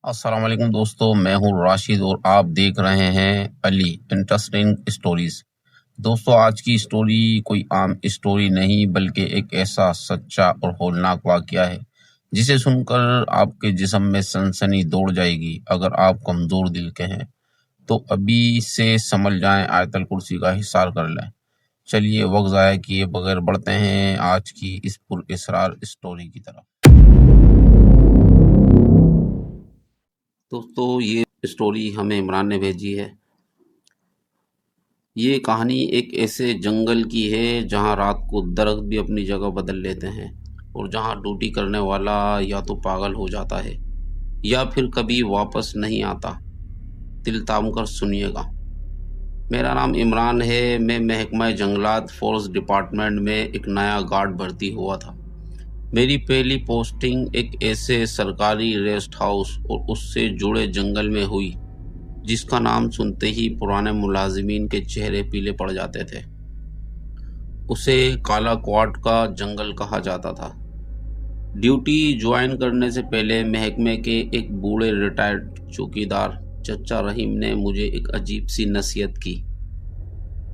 अस्सलाम वालेकुम दोस्तों, मैं हूँ राशिद और आप देख रहे हैं अली इंटरेस्टिंग स्टोरीज। दोस्तों, आज की स्टोरी कोई आम स्टोरी नहीं बल्कि एक ऐसा सच्चा और होलनाक वाकया है जिसे सुनकर आपके जिस्म में सनसनी दौड़ जाएगी। अगर आप कमजोर दिल के हैं तो अभी से समझ जाएं, आयतल कुर्सी का हिसार कर लें। चलिए वक्त ज़ाया किए बगैर बढ़ते हैं आज की इस पुरअसरार स्टोरी की तरफ। दोस्तों, ये स्टोरी हमें इमरान ने भेजी है। ये कहानी एक ऐसे जंगल की है जहाँ रात को दरख्त भी अपनी जगह बदल लेते हैं और जहाँ ड्यूटी करने वाला या तो पागल हो जाता है या फिर कभी वापस नहीं आता। दिल थाम कर सुनिएगा। मेरा नाम इमरान है। मैं महकमा जंगलात फोर्स डिपार्टमेंट में एक नया गार्ड भर्ती हुआ था। मेरी पहली पोस्टिंग एक ऐसे सरकारी रेस्ट हाउस और उससे जुड़े जंगल में हुई जिसका नाम सुनते ही पुराने मुलाजिमीन के चेहरे पीले पड़ जाते थे। उसे काला क्वार्ट का जंगल कहा जाता था। ड्यूटी ज्वाइन करने से पहले महकमे के एक बूढ़े रिटायर्ड चौकीदार चचा रहीम ने मुझे एक अजीब सी नसीहत की।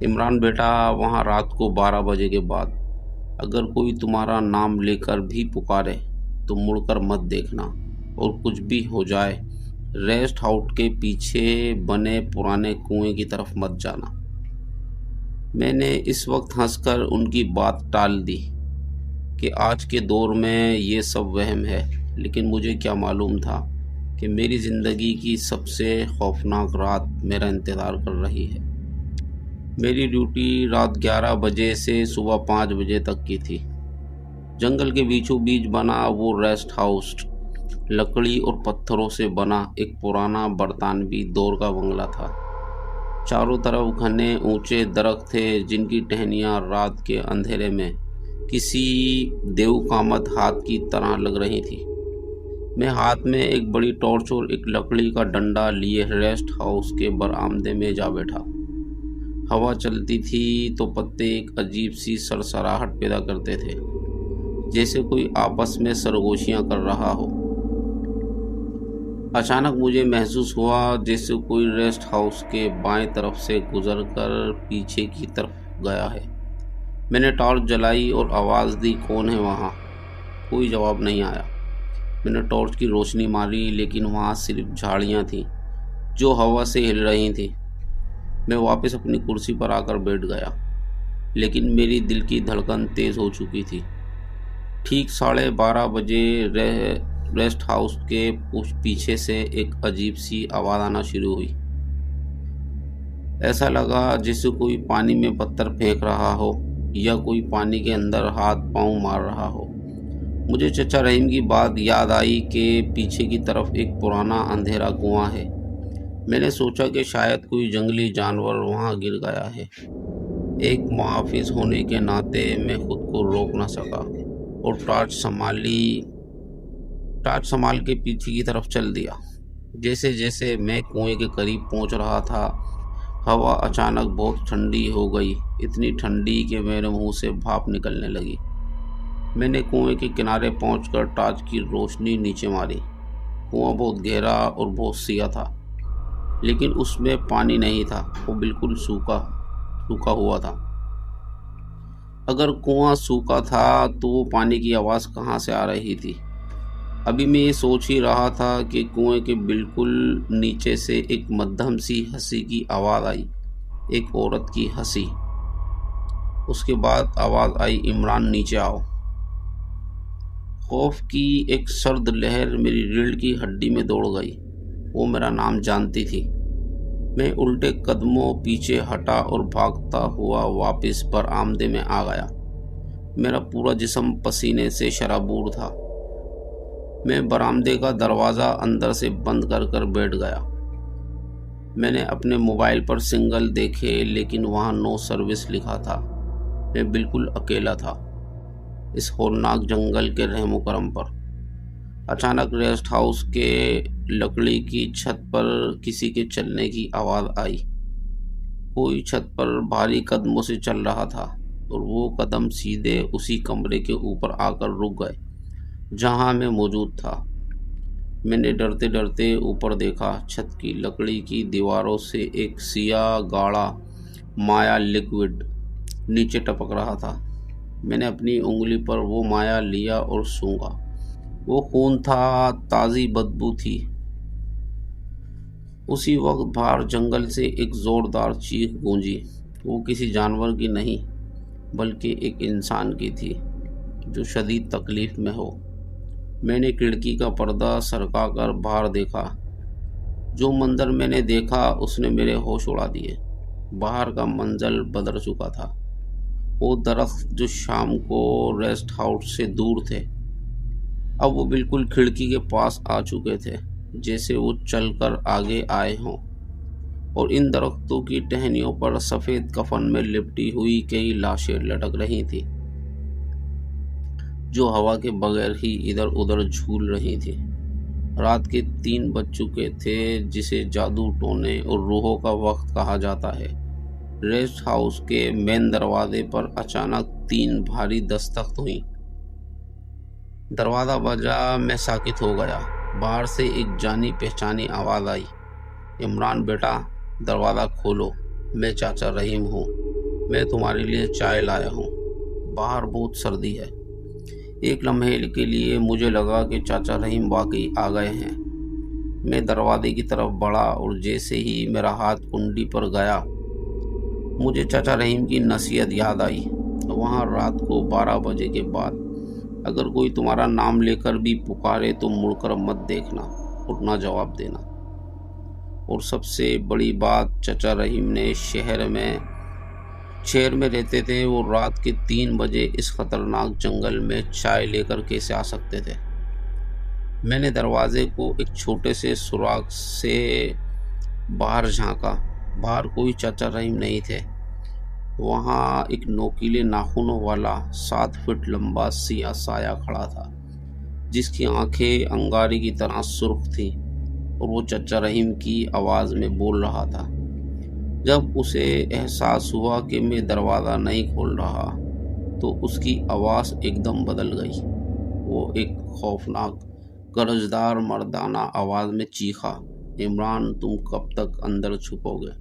इमरान बेटा, वहाँ रात को 12 बजे के बाद अगर कोई तुम्हारा नाम लेकर भी पुकारे तो मुड़कर मत देखना और कुछ भी हो जाए रेस्ट हाउस के पीछे बने पुराने कुएं की तरफ मत जाना। मैंने इस वक्त हंसकर उनकी बात टाल दी कि आज के दौर में ये सब वहम है, लेकिन मुझे क्या मालूम था कि मेरी ज़िंदगी की सबसे खौफनाक रात मेरा इंतज़ार कर रही है। मेरी ड्यूटी रात 11 बजे से सुबह 5 बजे तक की थी। जंगल के बीचों बीच बना वो रेस्ट हाउस लकड़ी और पत्थरों से बना एक पुराना बरतानवी दौर का बंगला था। चारों तरफ घने ऊंचे दरख्त थे जिनकी टहनियाँ रात के अंधेरे में किसी देवकामत हाथ की तरह लग रही थी। मैं हाथ में एक बड़ी टॉर्च और एक लकड़ी का डंडा लिए रेस्ट हाउस के बरामदे में जा बैठा। हवा चलती थी तो पत्ते एक अजीब सी सरसराहट पैदा करते थे, जैसे कोई आपस में सरगोशियां कर रहा हो। अचानक मुझे महसूस हुआ जैसे कोई रेस्ट हाउस के बाएं तरफ से गुजरकर पीछे की तरफ गया है। मैंने टॉर्च जलाई और आवाज़ दी, कौन है वहाँ? कोई जवाब नहीं आया। मैंने टॉर्च की रोशनी मारी, लेकिन वहाँ सिर्फ झाड़ियाँ थीं जो हवा से हिल रही थीं। मैं वापस अपनी कुर्सी पर आकर बैठ गया, लेकिन मेरी दिल की धड़कन तेज़ हो चुकी थी। ठीक 12:30 बजे रेस्ट हाउस के पीछे से एक अजीब सी आवाज़ आना शुरू हुई। ऐसा लगा जैसे कोई पानी में पत्थर फेंक रहा हो या कोई पानी के अंदर हाथ पांव मार रहा हो। मुझे चचा रहीम की बात याद आई कि पीछे की तरफ एक पुराना अंधेरा कुआं है। मैंने सोचा कि शायद कोई जंगली जानवर वहां गिर गया है। एक मुहाफिज होने के नाते मैं खुद को रोक न सका और टॉर्च संभाल के पीछे की तरफ चल दिया। जैसे जैसे मैं कुएं के करीब पहुंच रहा था, हवा अचानक बहुत ठंडी हो गई, इतनी ठंडी कि मेरे मुंह से भाप निकलने लगी। मैंने कुएं के किनारे पहुंचकर टॉर्च की रोशनी नीचे मारी। कुआं बहुत गहरा और बहुत सिया था, लेकिन उसमें पानी नहीं था। वो बिल्कुल सूखा हुआ था। अगर कुआं सूखा था तो वो पानी की आवाज़ कहाँ से आ रही थी? अभी मैं ये सोच ही रहा था कि कुएं के बिल्कुल नीचे से एक मध्यम सी हंसी की आवाज़ आई, एक औरत की हंसी। उसके बाद आवाज़ आई, इमरान नीचे आओ। खौफ की एक सर्द लहर मेरी रीढ़ की हड्डी में दौड़ गई। वो मेरा नाम जानती थी। मैं उल्टे कदमों पीछे हटा और भागता हुआ वापस बरामदे में आ गया। मेरा पूरा जिस्म पसीने से शराबूर था। मैं बरामदे का दरवाज़ा अंदर से बंद कर बैठ गया। मैंने अपने मोबाइल पर सिग्नल देखे, लेकिन वहाँ नो सर्विस लिखा था। मैं बिल्कुल अकेला था इस होलनाक जंगल के रहमो करम पर। अचानक रेस्ट हाउस के लकड़ी की छत पर किसी के चलने की आवाज़ आई। कोई छत पर भारी कदमों से चल रहा था और वो कदम सीधे उसी कमरे के ऊपर आकर रुक गए जहां मैं मौजूद था। मैंने डरते डरते ऊपर देखा। छत की लकड़ी की दीवारों से एक सियाह गाढ़ा माया लिक्विड नीचे टपक रहा था। मैंने अपनी उंगली पर वो माया लिया और सूंघा। वो खून था, ताज़ी बदबू थी। उसी वक्त बाहर जंगल से एक जोरदार चीख गूंजी। वो किसी जानवर की नहीं, बल्कि एक इंसान की थी जो शदीद तकलीफ में हो। मैंने खिड़की का पर्दा सरकाकर बाहर देखा। जो मंजर मैंने देखा उसने मेरे होश उड़ा दिए। बाहर का मंजर बदल चुका था। वो दरख्त जो शाम को रेस्ट हाउस से दूर थे, अब वो बिल्कुल खिड़की के पास आ चुके थे, जैसे वो चलकर आगे आए हों। और इन दरख्तों की टहनियों पर सफ़ेद कफन में लिपटी हुई कई लाशें लटक रही थी, जो हवा के बगैर ही इधर उधर झूल रही थी। रात के 3 बज चुके थे, जिसे जादू टोने और रूहों का वक्त कहा जाता है। रेस्ट हाउस के मेन दरवाजे पर अचानक 3 भारी दस्तक हुई। दरवाज़ा बजा, मैं साकित हो गया। बाहर से एक जानी पहचानी आवाज़ आई, इमरान बेटा, दरवाज़ा खोलो, मैं चाचा रहीम हूँ। मैं तुम्हारे लिए चाय लाया हूँ। बाहर बहुत सर्दी है। एक लम्हे के लिए मुझे लगा कि चाचा रहीम वाकई आ गए हैं। मैं दरवाजे की तरफ बढ़ा और जैसे ही मेरा हाथ कुंडी पर गया, मुझे चाचा रहीम की नसीहत याद आई। वहाँ रात को 12 बजे के बाद अगर कोई तुम्हारा नाम लेकर भी पुकारे तो मुड़कर मत देखना और ना जवाब देना। और सबसे बड़ी बात, चाचा रहीम ने शहर में रहते थे। वो रात के 3 बजे इस खतरनाक जंगल में चाय लेकर कैसे आ सकते थे? मैंने दरवाजे को एक छोटे से सुराख से बाहर झांका। बाहर कोई चाचा रहीम नहीं थे। वहाँ एक नोकीले नाखूनों वाला 7 फीट लंबा सियाह साया खड़ा था, जिसकी आंखें अंगारे की तरह सुर्ख थीं, और वो चाचा रहीम की आवाज़ में बोल रहा था। जब उसे एहसास हुआ कि मैं दरवाज़ा नहीं खोल रहा, तो उसकी आवाज़ एकदम बदल गई। वो एक खौफनाक गरजदार मर्दाना आवाज़ में चीखा, इमरान, तुम कब तक अंदर छुपोगे?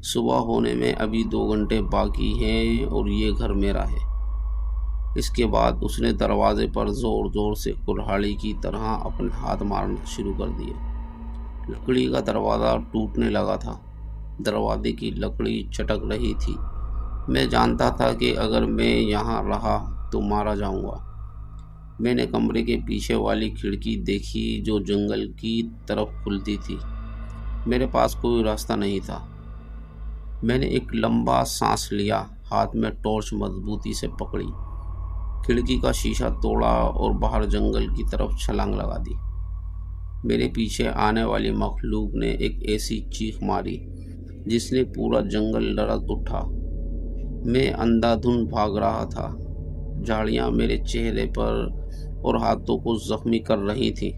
सुबह होने में अभी 2 घंटे बाकी हैं और ये घर मेरा है। इसके बाद उसने दरवाजे पर ज़ोर ज़ोर से कुल्हाड़ी की तरह अपने हाथ मारना शुरू कर दिए। लकड़ी का दरवाज़ा टूटने लगा था। दरवाजे की लकड़ी चटक रही थी। मैं जानता था कि अगर मैं यहाँ रहा तो मारा जाऊँगा। मैंने कमरे के पीछे वाली खिड़की देखी, जो जंगल की तरफ खुलती थी। मेरे पास कोई रास्ता नहीं था। मैंने एक लंबा सांस लिया, हाथ में टॉर्च मजबूती से पकड़ी, खिड़की का शीशा तोड़ा और बाहर जंगल की तरफ छलांग लगा दी। मेरे पीछे आने वाली मखलूक ने एक ऐसी चीख मारी जिसने पूरा जंगल लड़क उठा। मैं अंधाधुंध भाग रहा था। झाड़ियाँ मेरे चेहरे पर और हाथों को जख्मी कर रही थी,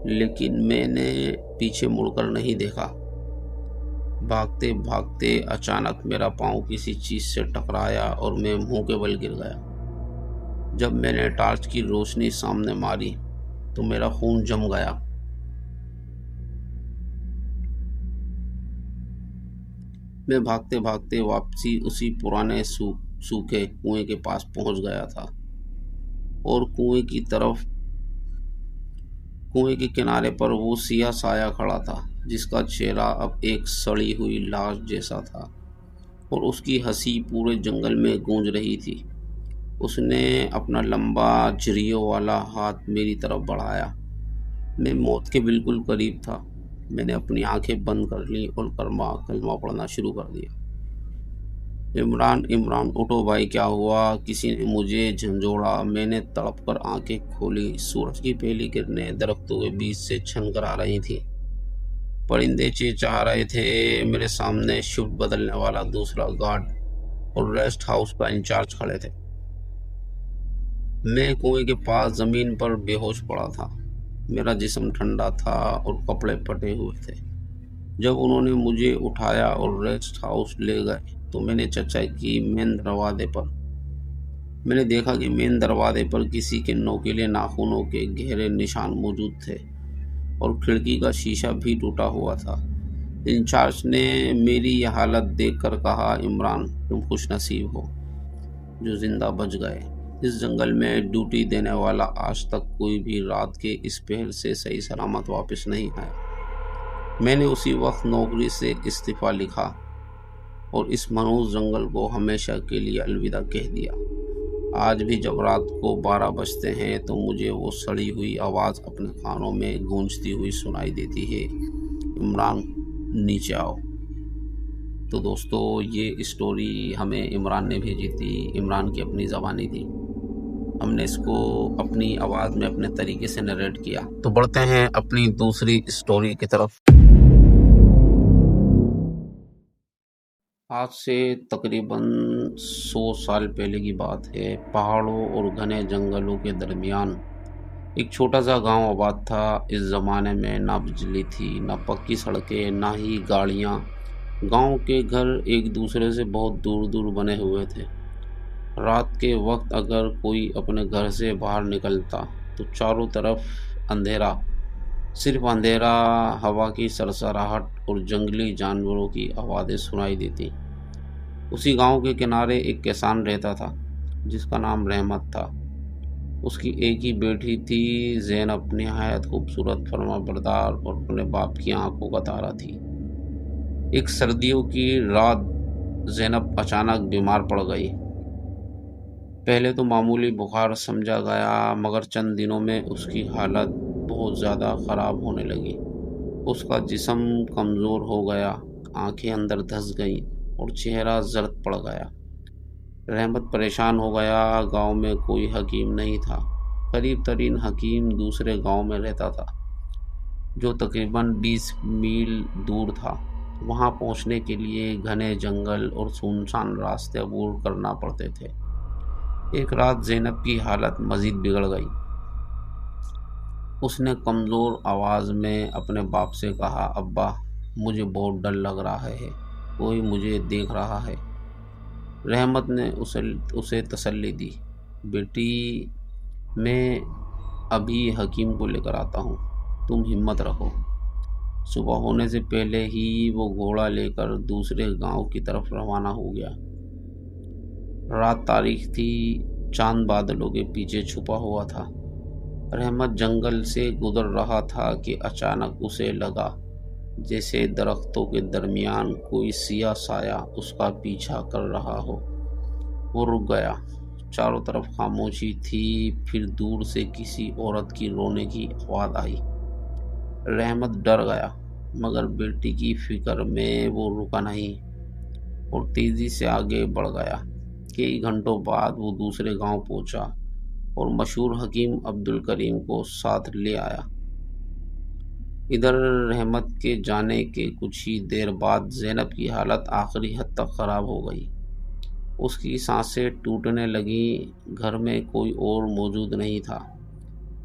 लेकिन मैंने पीछे मुड़कर नहीं देखा। भागते भागते अचानक मेरा पाँव किसी चीज़ से टकराया और मैं मुंह के बल गिर गया। जब मैंने टॉर्च की रोशनी सामने मारी तो मेरा खून जम गया। मैं भागते भागते वापसी उसी पुराने सूखे कुएं के पास पहुंच गया था, और कुएं के किनारे पर वो सियाह साया खड़ा था, जिसका चेहरा अब एक सड़ी हुई लाश जैसा था, और उसकी हंसी पूरे जंगल में गूंज रही थी। उसने अपना लंबा झुर्रियों वाला हाथ मेरी तरफ बढ़ाया। मैं मौत के बिल्कुल करीब था। मैंने अपनी आंखें बंद कर ली और कलमा पढ़ना शुरू कर दिया। इमरान, इमरान, उठो भाई, क्या हुआ? किसी ने मुझे झंझोड़ा। मैंने तड़प कर आंखें खोली। सूरज की पहली किरणें दरख्तों के बीच से छन कर आ रही थी। परिंदे चेंचा रहे थे। मेरे सामने शिफ्ट बदलने वाला दूसरा गार्ड और रेस्ट हाउस का इंचार्ज खड़े थे। मैं कुएं के पास जमीन पर बेहोश पड़ा था। मेरा जिस्म ठंडा था और कपड़े फटे हुए थे। जब उन्होंने मुझे उठाया और रेस्ट हाउस ले गए तो मैंने चचा की मेन दरवाजे पर मैंने देखा कि मेन दरवाजे पर किसी के नोकीले नाखूनों के गहरे निशान मौजूद थे और खिड़की का शीशा भी टूटा हुआ था। इंचार्ज ने मेरी यह हालत देखकर कहा, इमरान, तुम खुशनसीब हो जो जिंदा बच गए। इस जंगल में ड्यूटी देने वाला आज तक कोई भी रात के इस पहर से सही सलामत वापस नहीं आया। मैंने उसी वक्त नौकरी से इस्तीफा लिखा और इस मनहूस जंगल को हमेशा के लिए अलविदा कह दिया। आज भी जब रात को 12 बजते हैं तो मुझे वो सड़ी हुई आवाज़ अपने कानों में गूंजती हुई सुनाई देती है, इमरान नीचे आओ। तो दोस्तों, ये स्टोरी हमें इमरान ने भेजी थी। इमरान की अपनी ज़बानी थी। हमने इसको अपनी आवाज़ में अपने तरीके से नरेट किया। तो बढ़ते हैं अपनी दूसरी स्टोरी की तरफ। आज से तकरीबन 100 साल पहले की बात है। पहाड़ों और घने जंगलों के दरमियान एक छोटा सा गांव आबाद था। इस ज़माने में ना बिजली थी, ना पक्की सड़कें, ना ही गाड़ियां। गांव के घर एक दूसरे से बहुत दूर दूर बने हुए थे। रात के वक्त अगर कोई अपने घर से बाहर निकलता तो चारों तरफ अंधेरा, सिर्फ अंधेरा, हवा की सरसराहट और जंगली जानवरों की आवाज़ें सुनाई देती। उसी गांव के किनारे एक किसान रहता था जिसका नाम रहमत था। उसकी एक ही बेटी थी, ज़ैनब, निहायत खूबसूरत, फर्माबरदार और अपने बाप की आंखों का तारा थी। एक सर्दियों की रात ज़ैनब अचानक बीमार पड़ गई। पहले तो मामूली बुखार समझा गया, मगर चंद दिनों में उसकी हालत बहुत ज़्यादा ख़राब होने लगी। उसका जिस्म कमज़ोर हो गया, आंखें अंदर धंस गईं और चेहरा जर्द पड़ गया। रहमत परेशान हो गया। गांव में कोई हकीम नहीं था। करीब तरीन हकीम दूसरे गांव में रहता था जो तकरीबन 20 मील दूर था। वहां पहुंचने के लिए घने जंगल और सुनसान रास्ते अबूर करना पड़ते थे। एक रात ज़ैनब की हालत मज़ीद बिगड़ गई। उसने कमज़ोर आवाज़ में अपने बाप से कहा, अब्बा, मुझे बहुत डर लग रहा है, कोई मुझे देख रहा है। रहमत ने उसे तसल्ली दी, बेटी, मैं अभी हकीम को लेकर आता हूँ, तुम हिम्मत रखो। सुबह होने से पहले ही वो घोड़ा लेकर दूसरे गांव की तरफ रवाना हो गया। रात तारीख थी, चांद बादलों के पीछे छुपा हुआ था। रहमत जंगल से गुजर रहा था कि अचानक उसे लगा जैसे दरख्तों के दरमियान कोई सिया साया उसका पीछा कर रहा हो। वो रुक गया। चारों तरफ खामोशी थी। फिर दूर से किसी औरत की रोने की आवाज़ आई। रहमत डर गया, मगर बेटी की फिक्र में वो रुका नहीं और तेज़ी से आगे बढ़ गया। कई घंटों बाद वो दूसरे गांव पहुंचा और मशहूर हकीम अब्दुल करीम को साथ ले आया। इधर रहमत के जाने के कुछ ही देर बाद ज़ैनब की हालत आखिरी हद तक ख़राब हो गई। उसकी सांसें टूटने लगी। घर में कोई और मौजूद नहीं था।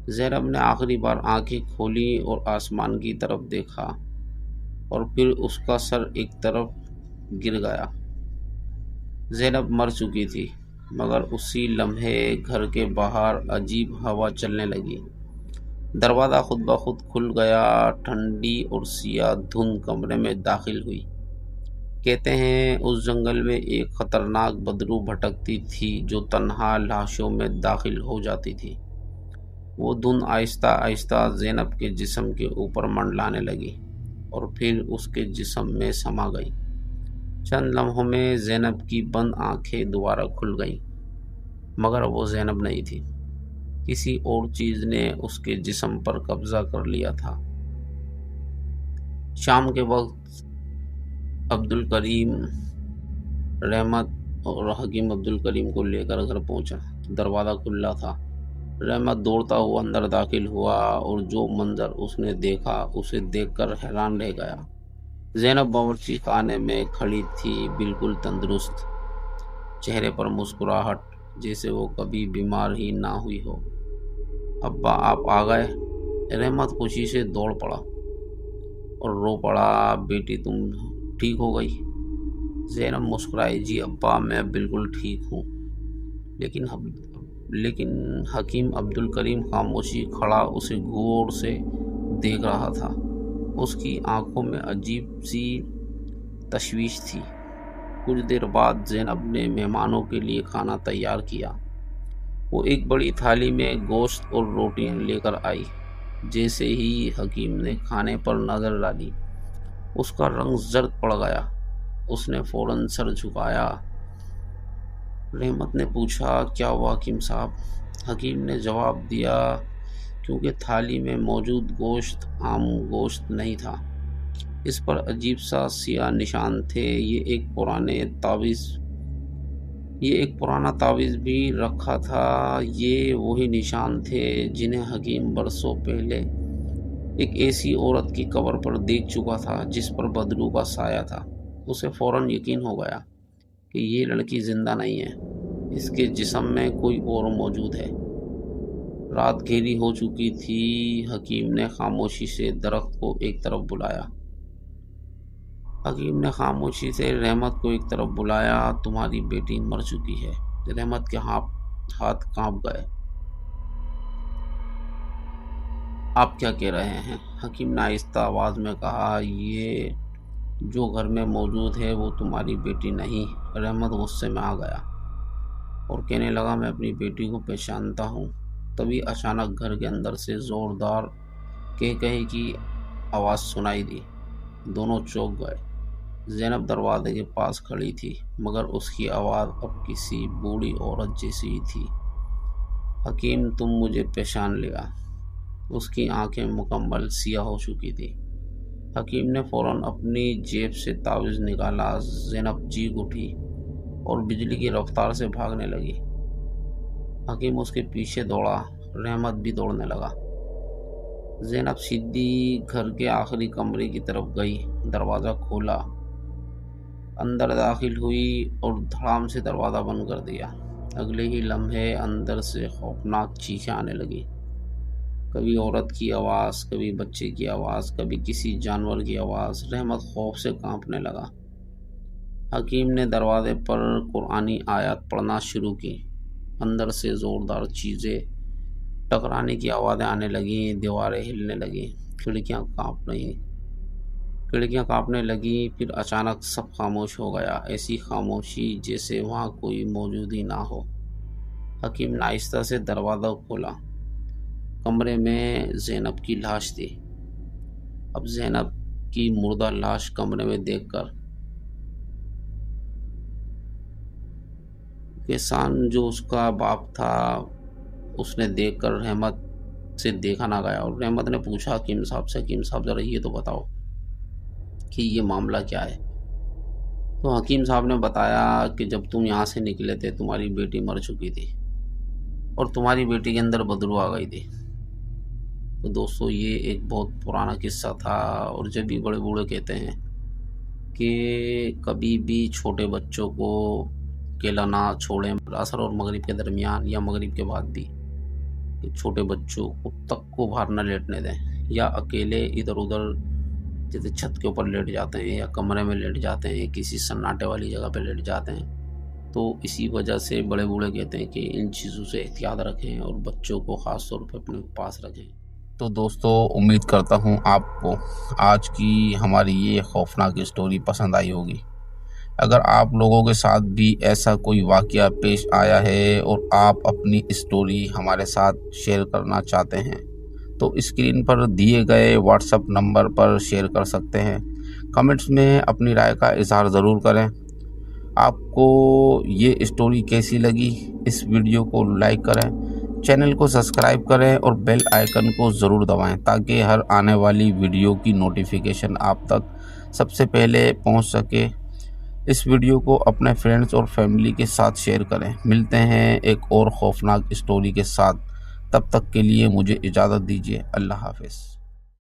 ज़ैनब ने आखिरी बार आंखें खोली और आसमान की तरफ देखा और फिर उसका सर एक तरफ गिर गया। ज़ैनब मर चुकी थी, मगर उसी लम्हे घर के बाहर अजीब हवा चलने लगी। दरवाज़ा खुद ब खुद खुल गया। ठंडी और सियाह धुंध कमरे में दाखिल हुई। कहते हैं उस जंगल में एक खतरनाक बदबू भटकती थी जो तन्हा लाशों में दाखिल हो जाती थी। वो धुंध आहिस्ता आहिस्ता ज़ैनब के जिस्म के ऊपर मंडलाने लगी और फिर उसके जिस्म में समा गई। चंद लम्हों में ज़ैनब की बंद आंखें दोबारा खुल गईं, मगर वो ज़ैनब नहीं थी। किसी और चीज़ ने उसके जिस्म पर कब्जा कर लिया था। शाम के वक्त अब्दुल करीम, रहमत और हकीम अब्दुल करीम को लेकर घर पहुंचा। दरवाज़ा खुला था। रहमत दौड़ता हुआ अंदर दाखिल हुआ और जो मंजर उसने देखा उसे देखकर हैरान रह गया। ज़ैनब बावर्ची खाने में खड़ी थी, बिल्कुल तंदुरुस्त, चेहरे पर मुस्कुराहट, जैसे वो कभी बीमार ही ना हुई हो। अब्बा, आप आ गए। रहमत खुशी से दौड़ पड़ा और रो पड़ा, बेटी, तुम ठीक हो गई? ज़ैनब मुस्कुराई, जी अब्बा, मैं बिल्कुल ठीक हूँ। लेकिन हकीम अब्दुल करीम खामोशी खड़ा उसे गौर से देख रहा था। उसकी आंखों में अजीब सी तशवीश थी। कुछ देर बाद ज़ैनब ने मेहमानों के लिए खाना तैयार किया। वो एक बड़ी थाली में गोश्त और रोटियां लेकर आई। जैसे ही हकीम ने खाने पर नज़र डाली, उसका रंग जर्द पड़ गया। उसने फौरन सर झुकाया। रहमत ने पूछा, क्या हुआ हकीम साहब? हकीम ने जवाब दिया, क्योंकि थाली में मौजूद गोश्त आम गोश्त नहीं था। इस पर अजीब सा सियाह निशान थे। ये एक पुराना तावीज़ भी रखा था। ये वही निशान थे जिन्हें हकीम बरसों पहले एक ऐसी औरत की कब्र पर देख चुका था जिस पर बदरू का साया था। उसे फौरन यकीन हो गया कि ये लड़की जिंदा नहीं है, इसके जिस्म में कोई और मौजूद है। रात गहरी हो चुकी थी। हकीम ने खामोशी से दरख्त को एक तरफ बुलाया। रहमत को एक तरफ बुलाया। तुम्हारी बेटी मर चुकी है। रहमत के हाथ कांप गए। आप क्या कह रहे हैं? हकीम ने आहिस्ता आवाज़ में कहा, ये जो घर में मौजूद है वो तुम्हारी बेटी नहीं। रहमत गुस्से में आ गया और कहने लगा, मैं अपनी बेटी को पहचानता हूँ। तभी अचानक घर के अंदर से ज़ोरदार कह की आवाज़ सुनाई दी। दोनों चौंक गए। ज़ैनब दरवाजे के पास खड़ी थी, मगर उसकी आवाज़ अब किसी बूढ़ी औरत जैसी ही थी। हकीम, तुम मुझे पहचान लिया। उसकी आंखें मुकम्मल सियाह हो चुकी थी। हकीम ने फौरन अपनी जेब से तावीज़ निकाला। ज़ैनब चीख उठी और बिजली की रफ्तार से भागने लगी। हकीम उसके पीछे दौड़ा। रहमत भी दौड़ने लगा। ज़ैनब सीधी घर के आखिरी कमरे की तरफ गई। दरवाज़ा खोला, अंदर दाखिल हुई और धड़ाम से दरवाज़ा बंद कर दिया। अगले ही लम्हे अंदर से खौफनाक चीखें आने लगी। कभी औरत की आवाज़, कभी बच्चे की आवाज़, कभी किसी जानवर की आवाज़। रहमत खौफ से कांपने लगा। हकीम ने दरवाजे पर कुरानी आयत पढ़ना शुरू की। अंदर से ज़ोरदार चीज़ें टकराने की आवाज़ें आने लगीं। दीवारें हिलने लगीं। खिड़कियाँ काँपने लगी। फिर अचानक सब खामोश हो गया। ऐसी खामोशी जैसे वहाँ कोई मौजूद ही ना हो। हकीम ने आहिस्ता से दरवाज़ा खोला। कमरे में ज़ैनब की लाश थी। अब ज़ैनब की मुर्दा लाश कमरे में देखकर किसान जो उसका बाप था, उसने देखकर रहमत से देखा ना गया। और रहमत ने पूछा हकीम साहब से, हकीम साहब ज़रा ये तो बताओ कि ये मामला क्या है? तो हकीम साहब ने बताया कि जब तुम यहाँ से निकले थे तुम्हारी बेटी मर चुकी थी और तुम्हारी बेटी के अंदर बदबू आ गई थी। तो दोस्तों, ये एक बहुत पुराना किस्सा था। और जब भी बड़े बूढ़े कहते हैं कि कभी भी छोटे बच्चों को अकेला ना छोड़ें, असर और मगरिब के दरमियान या मगरिब के बाद भी, कि छोटे बच्चों को बाहर न लेटने दें, या अकेले इधर उधर जैसे छत के ऊपर लेट जाते हैं या कमरे में लेट जाते हैं, किसी सन्नाटे वाली जगह पे लेट जाते हैं। तो इसी वजह से बड़े बूढ़े कहते हैं कि इन चीज़ों से एहतियात रखें और बच्चों को ख़ास तौर पे अपने पास रखें। तो दोस्तों, उम्मीद करता हूँ आपको आज की हमारी ये खौफनाक स्टोरी पसंद आई होगी। अगर आप लोगों के साथ भी ऐसा कोई वाक़या पेश आया है और आप अपनी स्टोरी हमारे साथ शेयर करना चाहते हैं, तो स्क्रीन पर दिए गए व्हाट्सएप नंबर पर शेयर कर सकते हैं। कमेंट्स में अपनी राय का इज़हार ज़रूर करें। आपको ये स्टोरी कैसी लगी? इस वीडियो को लाइक करें, चैनल को सब्सक्राइब करें और बेल आइकन को ज़रूर दबाएं ताकि हर आने वाली वीडियो की नोटिफिकेशन आप तक सबसे पहले पहुंच सके। इस वीडियो को अपने फ्रेंड्स और फैमिली के साथ शेयर करें। मिलते हैं एक और खौफनाक स्टोरी के साथ। तब तक के लिए मुझे इजाज़त दीजिए। अल्लाह हाफ़िज़।